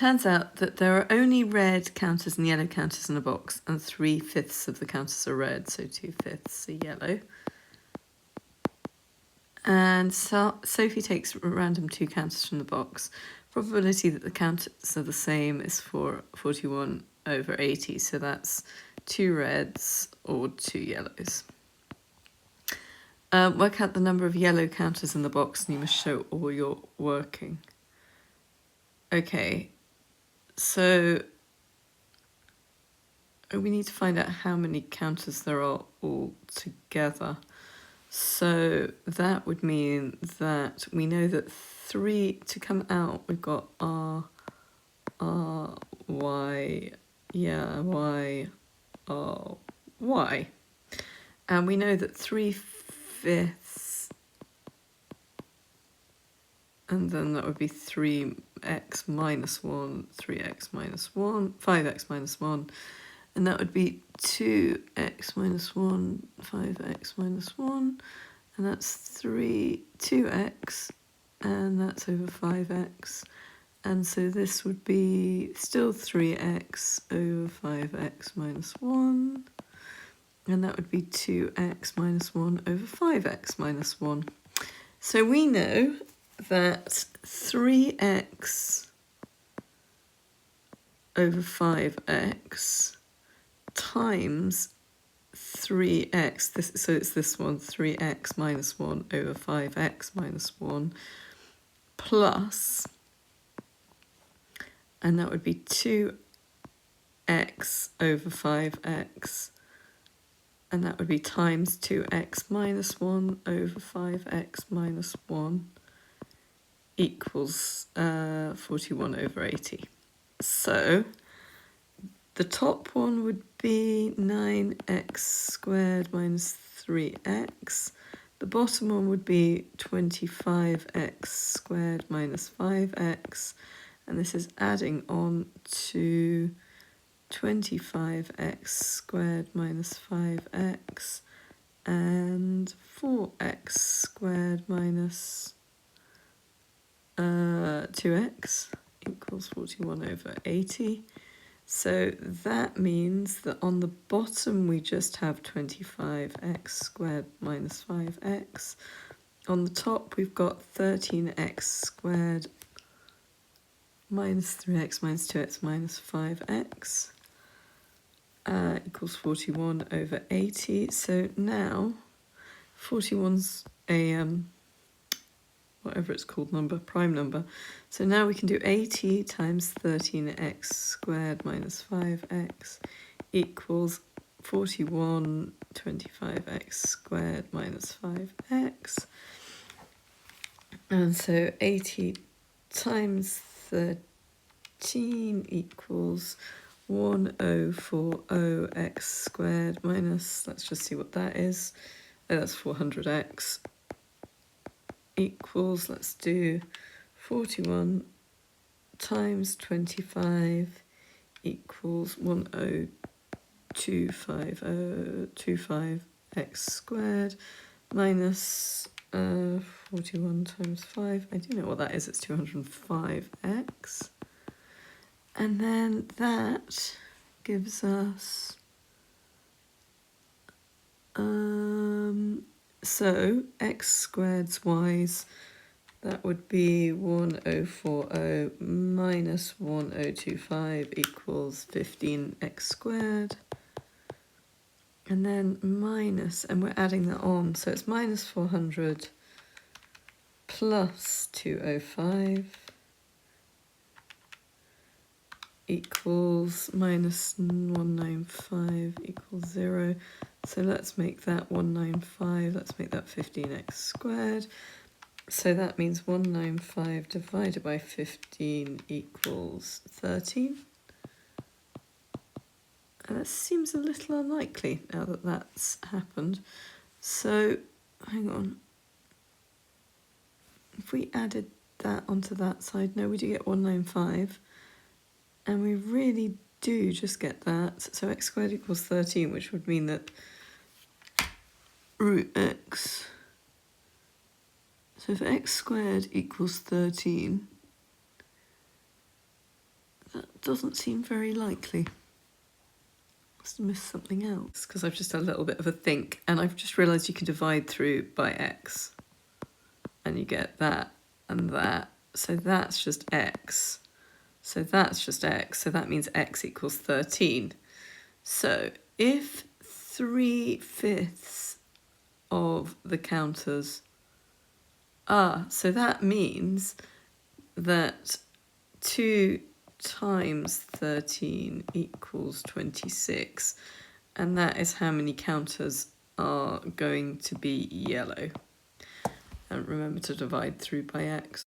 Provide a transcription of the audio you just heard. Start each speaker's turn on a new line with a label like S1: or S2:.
S1: turns out that there are only red counters and yellow counters in a box, and 3/5 of the counters are red, so 2/5 are yellow. And so Sophie takes random 2 counters from the box. Probability that the counters are the same is 41 over 80, so that's 2 reds or 2 yellows. Work out the number of yellow counters in the box, and you must show all your working. Okay, so we need to find out how many counters there are all together. So that would mean that we know that 3 to come out, we've got R, Y, yeah, Y, R, Y. And we know that 3/5, and then that would be 3x minus 1, 3x minus 1, 5x minus 1, and that would be 2x minus 1, 5x minus 1, and that's 2x, and that's over 5x. And so this would be still 3x over 5x minus 1, and that would be 2x minus 1 over 5x minus 1. So we know that 3x over 5x times 3x, so it's this one, 3x minus 1 over 5x minus 1, plus, and that would be 2x over 5x, and that would be times 2x minus 1 over 5x minus 1 equals 41 over 80. So the top one would be 9x squared minus 3x. The bottom one would be 25x squared minus 5x. And this is adding on to 25x squared minus 5x and 4x squared minus 2x equals 41 over 80. So that means that on the bottom we just have 25x squared minus 5x. On the top we've got 13x squared minus 3x minus 2x minus 5x equals 41 over 80. So now 41's a whatever it's called number, prime number. So now we can do 80 times 13x squared minus 5x equals 41 25x squared minus 5x. And so 80 times 13 equals 1040x squared minus, let's just see what that is. Oh, that's 400x. Equals, let's do 41 times 25 equals 1025x squared minus 41 times 5. I do know what that is, it's 205x. And then that gives us so x squared's y's, that would be 1040 minus 1025 equals 15x squared. And then minus, and we're adding that on, so it's minus 400 plus 205 equals minus 195 equals 0. So let's make that 195, let's make that 15x squared. So that means 195 divided by 15 equals 13. And that seems a little unlikely now that that's happened. So, hang on. If we added that onto that side, no, we do get 195. And we really do just get that. So x squared equals 13, which would mean that root x. So if x squared equals 13, That doesn't seem very likely. Must have missed something else, because I've just had a little bit of a think, and I've just realised you can divide through by x, and you get that and that. So that's just x. So that's just x. So that means x equals 13. So if 3/5 of the counters so that means that 2 times 13 equals 26, and that is how many counters are going to be yellow. And remember to divide through by x.